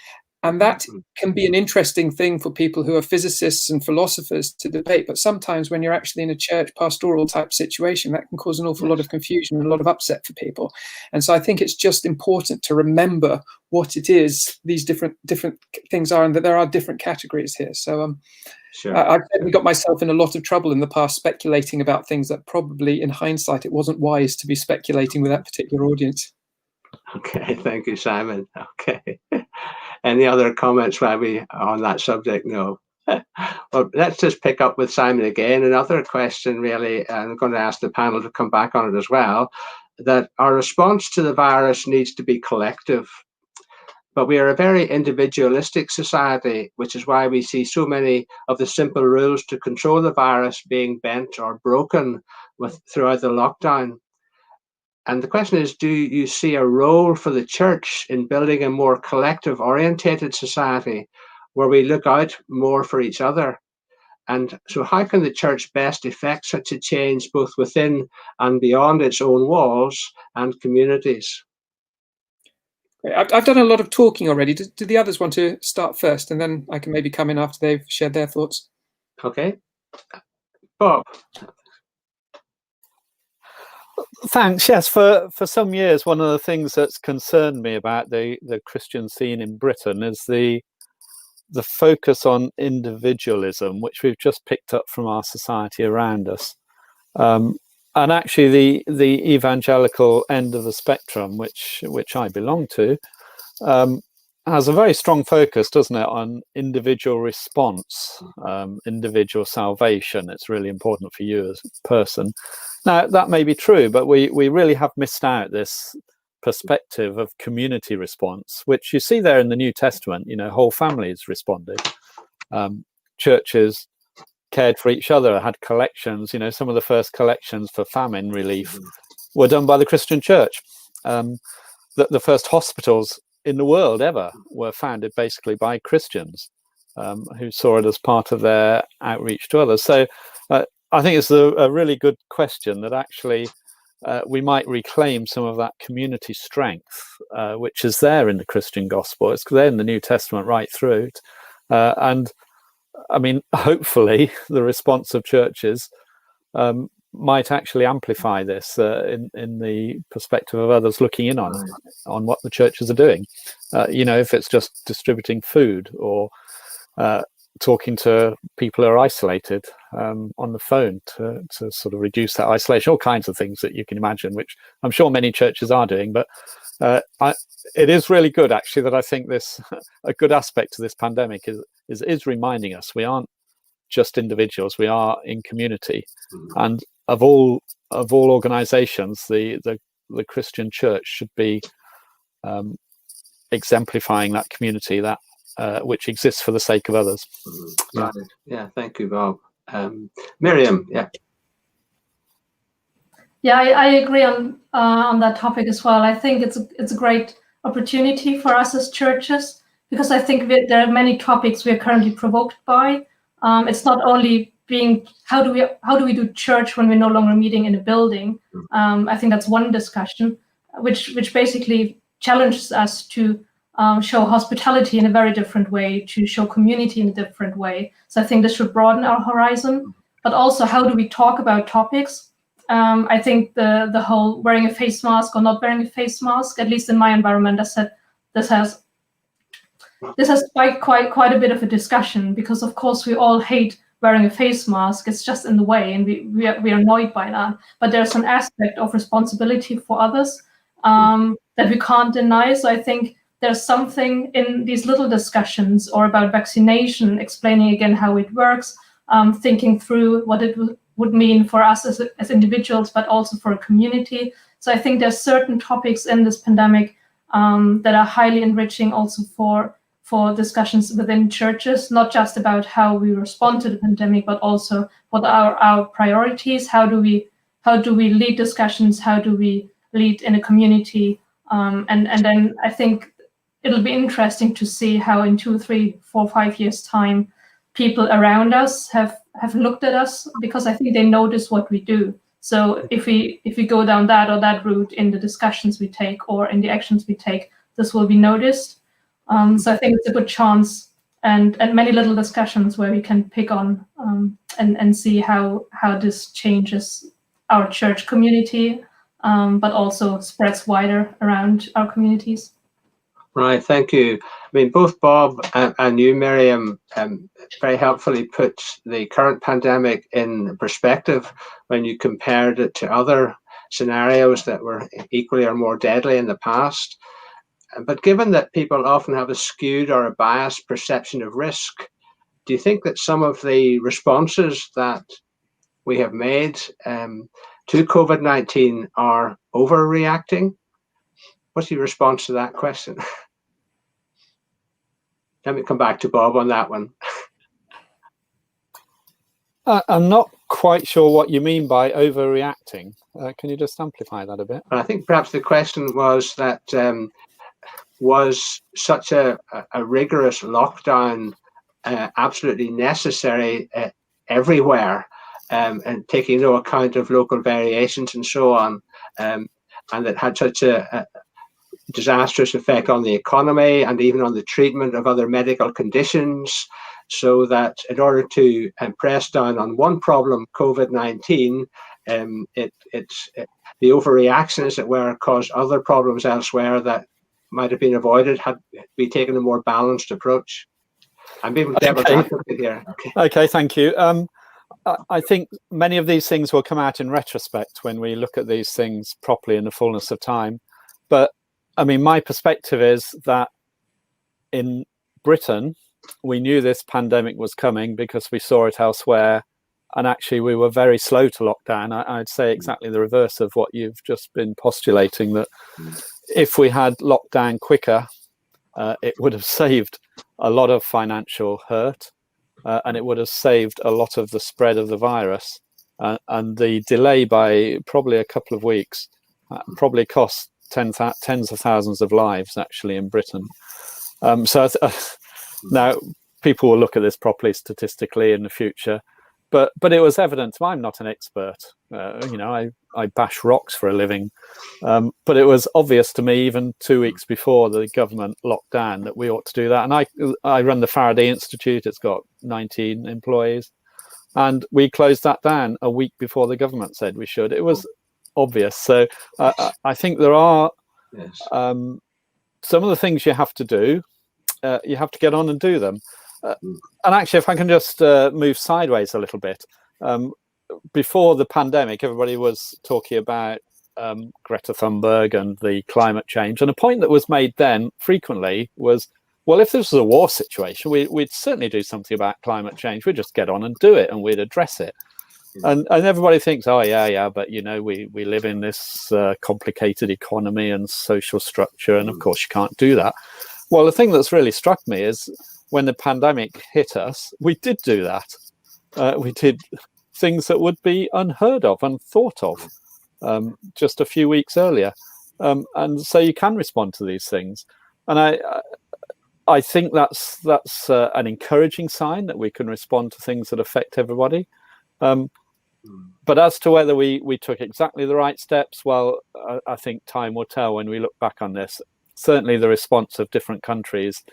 And that can be an interesting thing for people who are physicists and philosophers to debate. But sometimes when you're actually in a church pastoral type situation, that can cause an awful lot of confusion and a lot of upset for people. And so I think it's just important to remember what it is these different things are, and that there are different categories here. So sure. I've certainly got myself in a lot of trouble in the past speculating about things that probably in hindsight it wasn't wise to be speculating with that particular audience. Okay, thank you, Simon. Okay. Any other comments while we are on that subject? No. Well, let's just pick up with Simon again. Another question, really, and I'm going to ask the panel to come back on it as well, that our response to the virus needs to be collective. But we are a very individualistic society, which is why we see so many of the simple rules to control the virus being bent or broken throughout the lockdown. And the question is, do you see a role for the church in building a more collective-orientated society where we look out more for each other? And so how can the church best effect such a change both within and beyond its own walls and communities? I've done a lot of talking already. Do the others want to start first, and then I can maybe come in after they've shared their thoughts? Okay. Bob. Thanks. Yes, for some years, one of the things that's concerned me about the Christian scene in Britain is the focus on individualism, which we've just picked up from our society around us. And actually, the evangelical end of the spectrum, which I belong to, has a very strong focus, doesn't it, on individual response, individual salvation. It's really important for you as a person. Now, that may be true, but we really have missed out this perspective of community response, which you see there in the New Testament. Whole families responded. Churches cared for each other, had collections. Some of the first collections for famine relief were done by the Christian church. The first hospitals in the world ever were founded basically by Christians who saw it as part of their outreach to others. So I think it's a really good question that actually we might reclaim some of that community strength, which is there in the Christian gospel. It's there in the New Testament right through it. And I mean, hopefully the response of churches might actually amplify this in the perspective of others looking in on what the churches are doing. If it's just distributing food or talking to people who are isolated on the phone to sort of reduce that isolation, all kinds of things that you can imagine, which I'm sure many churches are doing. But it is really good, actually, that I think a good aspect of this pandemic is reminding us we aren't just individuals, we are in community. And of all organizations, the Christian church should be exemplifying that community, that which exists for the sake of others. Yeah, thank you, Bob. Miriam, yeah. Yeah, I agree on that topic as well. I think it's a great opportunity for us as churches, because I think there are many topics we are currently provoked by. It's not only being how do we do church when we're no longer meeting in a building. I think that's one discussion, which basically challenges us to show hospitality in a very different way, to show community in a different way. So I think this should broaden our horizon. But also, how do we talk about topics? I think the whole wearing a face mask or not wearing a face mask, at least in my environment, this has spiked quite a bit of a discussion, because of course we all hate wearing a face mask. It's just in the way, and we are annoyed by that. But there's an aspect of responsibility for others that we can't deny. So I think there's something in these little discussions, or about vaccination, explaining again how it works, thinking through what it would mean for us as individuals, but also for a community. So I think there's certain topics in this pandemic that are highly enriching also for discussions within churches, not just about how we respond to the pandemic, but also what are our priorities. How do we lead discussions? How do we lead in a community? And then I think it'll be interesting to see how in 2, 3, 4, 5 years time, people around us have looked at us, because I think they notice what we do. So if we go down that or that route in the discussions we take or in the actions we take, this will be noticed. So I think it's a good chance, and many little discussions where we can pick on and see how this changes our church community, but also spreads wider around our communities. Right, thank you. I mean, both Bob and you, Miriam, very helpfully put the current pandemic in perspective when you compared it to other scenarios that were equally or more deadly in the past. But given that people often have a skewed or a biased perception of risk, do you think that some of the responses that we have made to COVID-19 are overreacting? What's your response to that question? Let me come back to Bob on that one. I'm not quite sure what you mean by overreacting. Can you just amplify that a bit? I think perhaps the question was that was such a rigorous lockdown absolutely necessary everywhere, and taking no account of local variations and so on, and that had such a disastrous effect on the economy and even on the treatment of other medical conditions, so that in order to press down on one problem, COVID-19, the overreaction, as it were, caused other problems elsewhere that might have been avoided had we taken a more balanced approach. I'm being devil's advocate here. Okay, thank you. I think many of these things will come out in retrospect when we look at these things properly in the fullness of time. But I mean, my perspective is that in Britain, we knew this pandemic was coming because we saw it elsewhere. And actually, we were very slow to lock down. I'd say exactly the reverse of what you've just been postulating, that if we had locked down quicker, it would have saved a lot of financial hurt, and it would have saved a lot of the spread of the virus. And the delay by probably a couple of weeks probably cost tens of thousands of lives actually in Britain. So now people will look at this properly statistically in the future, but it was evident. I'm not an expert, I bash rocks for a living, but it was obvious to me even 2 weeks before the government locked down that we ought to do that. And I run the Faraday Institute. It's got 19 employees, and we closed that down a week before the government said we should. It was obvious. So I think there are some of the things you have to do. You have to get on and do them. And actually, if I can just move sideways a little bit, before the pandemic, everybody was talking about Greta Thunberg and the climate change. And a point that was made then frequently was, well, if this was a war situation, we'd certainly do something about climate change. We'd just get on and do it, and we'd address it. And everybody thinks, oh, yeah, but, we live in this complicated economy and social structure, and of course you can't do that. Well, the thing that's really struck me is when the pandemic hit us, we did do that. We did things that would be unheard of, unthought of just a few weeks earlier. And so you can respond to these things. And I think that's an encouraging sign that we can respond to things that affect everybody. But as to whether we took exactly the right steps, well, I think time will tell when we look back on this. Certainly the response of different countries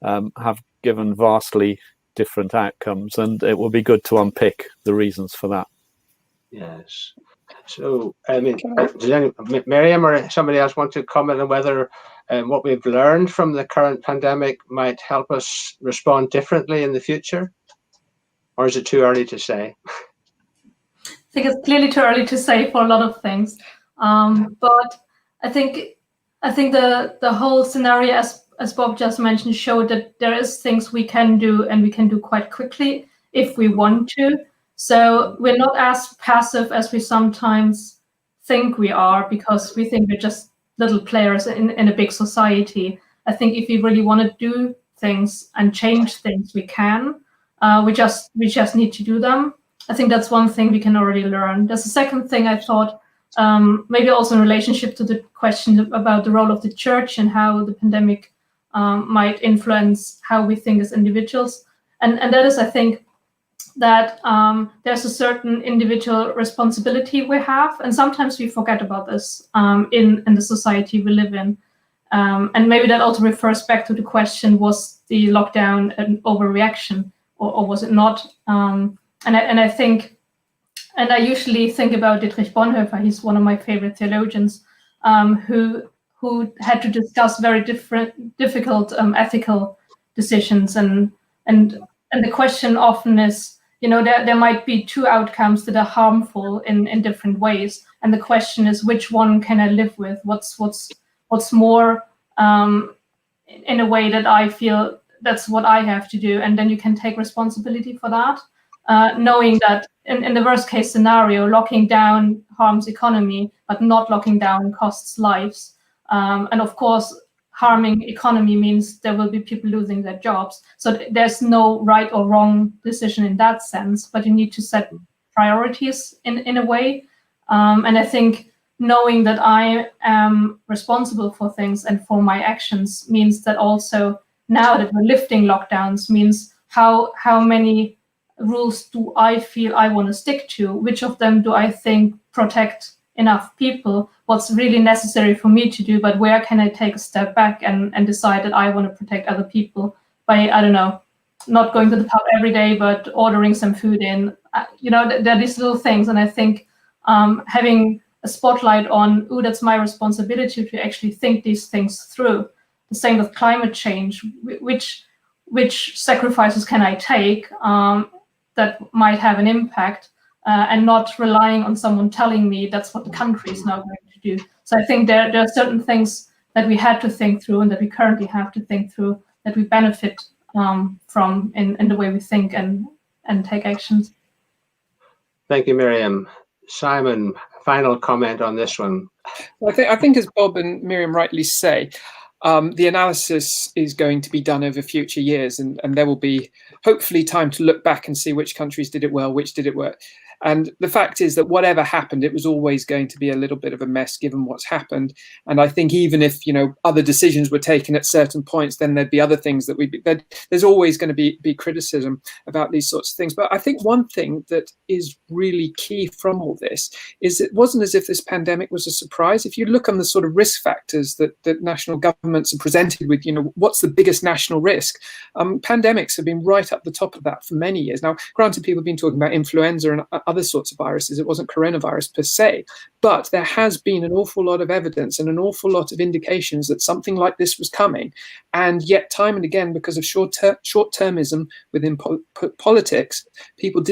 have given vastly different outcomes, and it will be good to unpick the reasons for that. Yes. So, I mean, does Miriam or somebody else want to comment on whether what we've learned from the current pandemic might help us respond differently in the future? Or is it too early to say? I think it's clearly too early to say for a lot of things. But I think the whole scenario, as Bob just mentioned, showed that there is things we can do, and we can do quite quickly if we want to. So we're not as passive as we sometimes think we are, because we think we're just little players in a big society. I think if we really want to do things and change things, we can. We just need to do them. I think that's one thing we can already learn. There's a second thing I thought, maybe also in relationship to the question about the role of the church and how the pandemic might influence how we think as individuals. And that is, I think, that there's a certain individual responsibility we have, and sometimes we forget about this in the society we live in. And maybe that also refers back to the question, was the lockdown an overreaction, or was it not? And I think, and I usually think about Dietrich Bonhoeffer. He's one of my favorite theologians, who had to discuss very difficult ethical decisions, and the question often is, there might be two outcomes that are harmful in different ways, and the question is, which one can I live with? What's more, in a way that I feel that's what I have to do, and then you can take responsibility for that. Knowing that in the worst case scenario, locking down harms economy, but not locking down costs lives. And of course, harming economy means there will be people losing their jobs. So there's no right or wrong decision in that sense, but you need to set priorities in a way. And I think knowing that I am responsible for things and for my actions means that also, now that we're lifting lockdowns, means how many rules do I feel I want to stick to? Which of them do I think protect enough people? What's really necessary for me to do, but where can I take a step back and decide that I want to protect other people by, I don't know, not going to the pub every day, but ordering some food in. There are these little things, and I think having a spotlight on, that's my responsibility to actually think these things through. The same with climate change. Which sacrifices can I take that might have an impact, and not relying on someone telling me that's what the country is now going to do. So I think there are certain things that we had to think through, and that we currently have to think through, that we benefit from in the way we think and take actions. Thank you, Miriam. Simon, final comment on this one. I think as Bob and Miriam rightly say, the analysis is going to be done over future years, and there will be hopefully time to look back and see which countries did it well, which did it work. And the fact is that whatever happened, it was always going to be a little bit of a mess given what's happened. And I think even if, other decisions were taken at certain points, then there'd be other things that there's always going to be criticism about these sorts of things. But I think one thing that is really key from all this is it wasn't as if this pandemic was a surprise. If you look on the sort of risk factors that national governments are presented with, what's the biggest national risk? Pandemics have been right up the top of that for many years. Now, granted, people have been talking about influenza and other sorts of viruses. It wasn't coronavirus per se, but there has been an awful lot of evidence and an awful lot of indications that something like this was coming. And yet time and again, because of short-termism within politics, people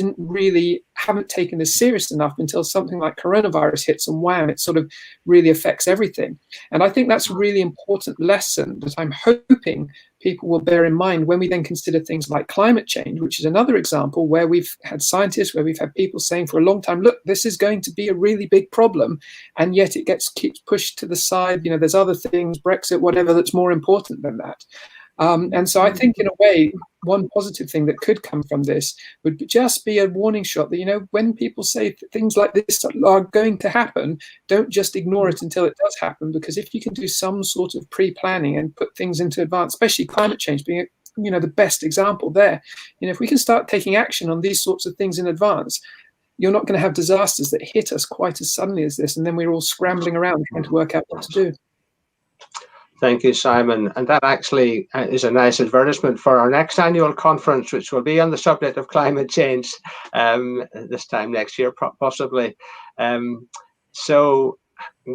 haven't taken this serious enough until something like coronavirus hits, and wham, it sort of really affects everything. And I think that's a really important lesson that I'm hoping people will bear in mind when we then consider things like climate change, which is another example where we've had scientists, where we've had people saying for a long time, look, this is going to be a really big problem, and yet it keeps pushed to the side. There's other things, Brexit, whatever, that's more important than that. And so I think, in a way, one positive thing that could come from this would just be a warning shot that, you know, when people say things like this are going to happen, don't just ignore it until it does happen, because if you can do some sort of pre-planning and put things into advance, especially climate change being, you know, the best example there, you know, if we can start taking action on these sorts of things in advance, you're not going to have disasters that hit us quite as suddenly as this, and then we're all scrambling around trying to work out what to do. Thank you, Simon. And that actually is a nice advertisement for our next annual conference, which will be on the subject of climate change this time next year, possibly. So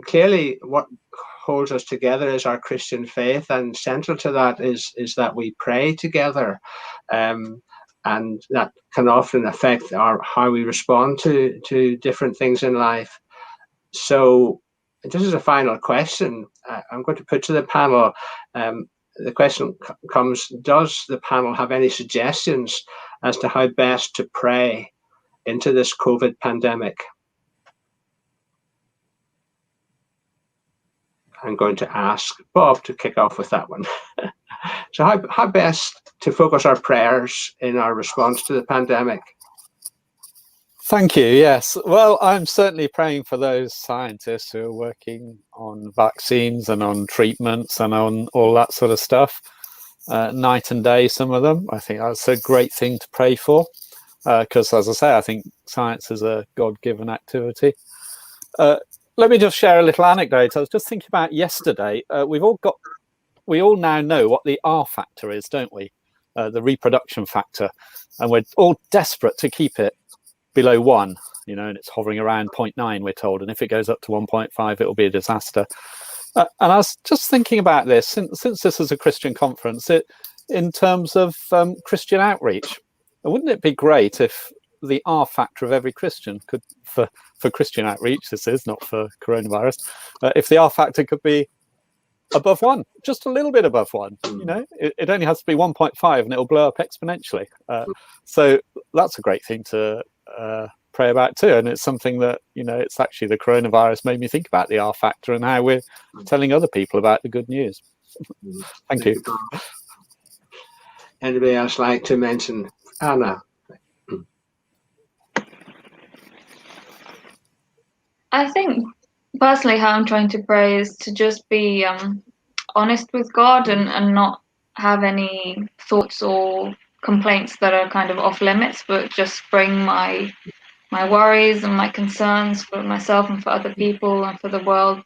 clearly what holds us together is our Christian faith, and central to that is that we pray together. And that can often affect how we respond to different things in life. So this is a final question I'm going to put to the panel. The question comes, does the panel have any suggestions as to how best to pray into this COVID pandemic? I'm going to ask Bob to kick off with that one. So how best to focus our prayers in our response to the pandemic? Thank you. Yes. Well, I'm certainly praying for those scientists who are working on vaccines and on treatments and on all that sort of stuff, night and day, some of them. I think that's a great thing to pray for, because, as I say, I think science is a God-given activity. Let me just share a little anecdote. I was just thinking about yesterday. We all now know what the R factor is, don't we? The reproduction factor. And we're all desperate to keep it below 1, you know, and it's hovering around 0.9, we're told, and if it goes up to 1.5, it will be a disaster. And I was just thinking about this, since this is a Christian conference, in terms of Christian outreach. Wouldn't it be great if the R factor of every Christian could, for Christian outreach, this is not for coronavirus, if the R factor could be above 1, just a little bit above 1, you know, it only has to be 1.5 and it'll blow up exponentially. So that's a great thing to pray about too, and it's something that, you know, it's actually the coronavirus made me think about the R factor and how we're telling other people about the good news. Thank you. Anybody else like to mention? Anna? I think personally how I'm trying to pray is to just be honest with God and not have any thoughts or complaints that are kind of off limits, but just bring my worries and my concerns for myself and for other people and for the world,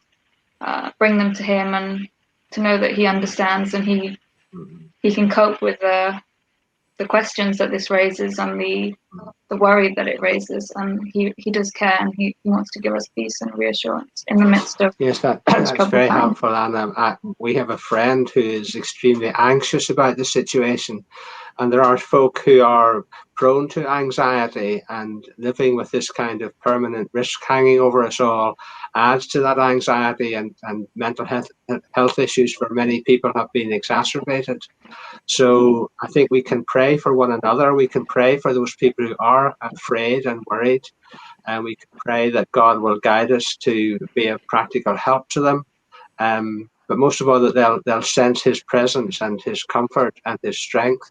bring them to him, and to know that he understands and he can cope with the questions that this raises and the worry that it raises, and he does care, and he wants to give us peace and reassurance in the midst of that's very helpful, Anna. We have a friend who is extremely anxious about the situation, and there are folk who are prone to anxiety, and living with this kind of permanent risk hanging over us all adds to that anxiety, and mental health issues for many people have been exacerbated. So I think we can pray for one another. We can pray for those people who are afraid and worried, and we can pray that God will guide us to be a practical help to them. But most of all, that they'll sense his presence and his comfort and his strength,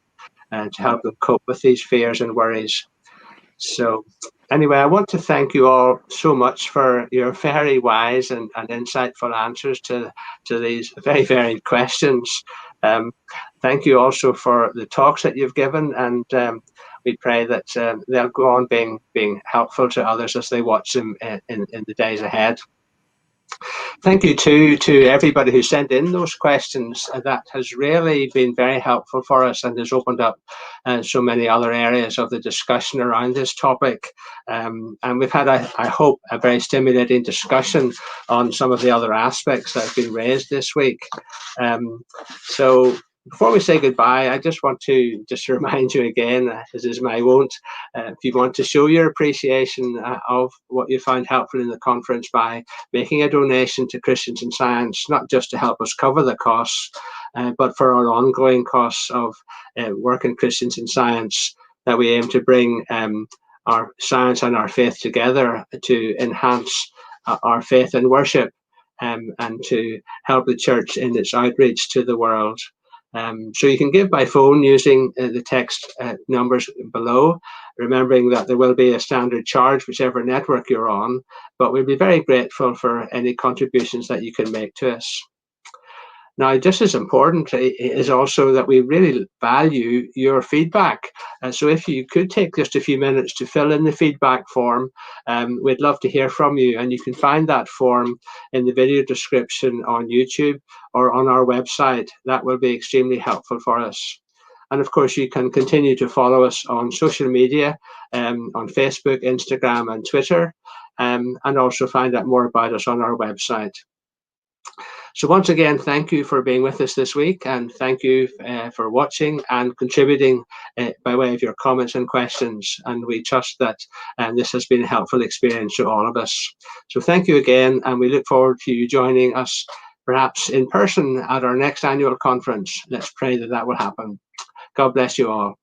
and to help them cope with these fears and worries. So anyway, I want to thank you all so much for your very wise and insightful answers to these very varied questions. Thank you also for the talks that you've given, and we pray that they'll go on being helpful to others as they watch them in the days ahead. Thank you to everybody who sent in those questions. That has really been very helpful for us and has opened up so many other areas of the discussion around this topic. And we've had, I hope, a very stimulating discussion on some of the other aspects that have been raised this week. So before we say goodbye, I just want to remind you again, as is my wont, if you want to show your appreciation of what you found helpful in the conference by making a donation to Christians in Science, not just to help us cover the costs, but for our ongoing costs of work in Christians in Science, that we aim to bring our science and our faith together to enhance our faith and worship, and to help the church in its outreach to the world. So you can give by phone using the text numbers below, remembering that there will be a standard charge whichever network you're on, but we'll be very grateful for any contributions that you can make to us. Now, just as important is also that we really value your feedback. So if you could take just a few minutes to fill in the feedback form, we'd love to hear from you. And you can find that form in the video description on YouTube or on our website. That will be extremely helpful for us. And of course, you can continue to follow us on social media, on Facebook, Instagram, and Twitter, and also find out more about us on our website. So once again, thank you for being with us this week, and thank you for watching and contributing by way of your comments and questions. And we trust that this has been a helpful experience to all of us. So thank you again, and we look forward to you joining us perhaps in person at our next annual conference. Let's pray that that will happen. God bless you all.